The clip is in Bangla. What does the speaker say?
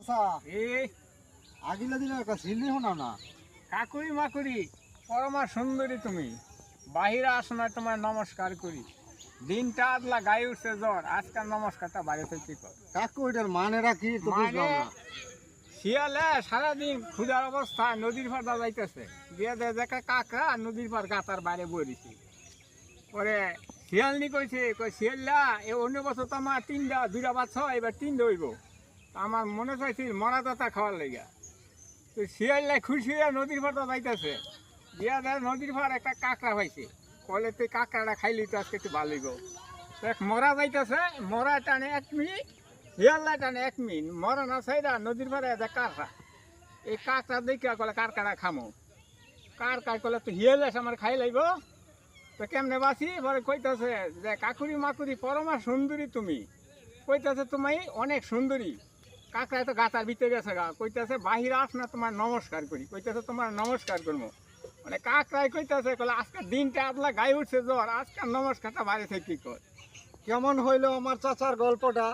চাচা এই আগিলা দিনে একটা সিলি শোনাও না। কাকুরি মাকুরি পরমা সুন্দরী তুমি, বাহিরে আসো না তোমার নমস্কার করি। দিনটা আদলা গায়ে উঠছে জ্বর, আজকাল নমস্কারটা বাইরে থেকে কি কর। কাকু এটার মানে রাখি তো মানে বুঝলাম না। শিয়ালে সারাদিন ক্ষুধার অবস্থায় নদীর পার দা যাইতেছে, দিয়ে দেয় দেখা কাকড়া নদীর পার গাতার বাইরে বইছি। পরে শিয়ালনি কইছে, কই শিয়াল্লা এ অন্য বছর তো আমার দুইটা বাচ্চা হয়, এবার তিনটা হইব। তা আমার মনে চাইছিল মরা দাতা খাওয়ার লেগা। তো শিয়াল্লা খুশি হয়ে নদীর পার দা যাইতেছে, দিয়া দেয় নদীর পার একটা কাকড়া পাইছে। কলে তুই কাকড়াটা খাইলি তো আজকে একটু ভালো হইব। দেখ মরা যাইতেছে, মরা টানে 1 মিনিট, শিয়াল্লা টানে 1 মিনিট, মরা না সাইডা নদীর পারে দেখ কাকড়া। এই কাকড়া দেখিয়া কলে কারকাড়া খামো, কার কলে তো হিয়াল আমার খাই লাগব। তো কেমনে বাঁচি পরে কইতাছে যে কাকুরি মাকুরি পরমা সুন্দরী তুমি, কইতাছে তুমি অনেক সুন্দরী। কাকড়ায় তো গাতার ভিতরে গেছে গা, কইতাছে বাহিরে আস না তোমার নমস্কার করি, কইতাছে তোমার নমস্কার করবো। মানে কাকড়ায় কইতাছে কলে আজকের দিনটা আদলা গায়ে উঠছে জ্বর, আজকাল নমস্কারটা বাইরে থেকে কি কর। কেমন হইলো আমার চাচার গল্পটা?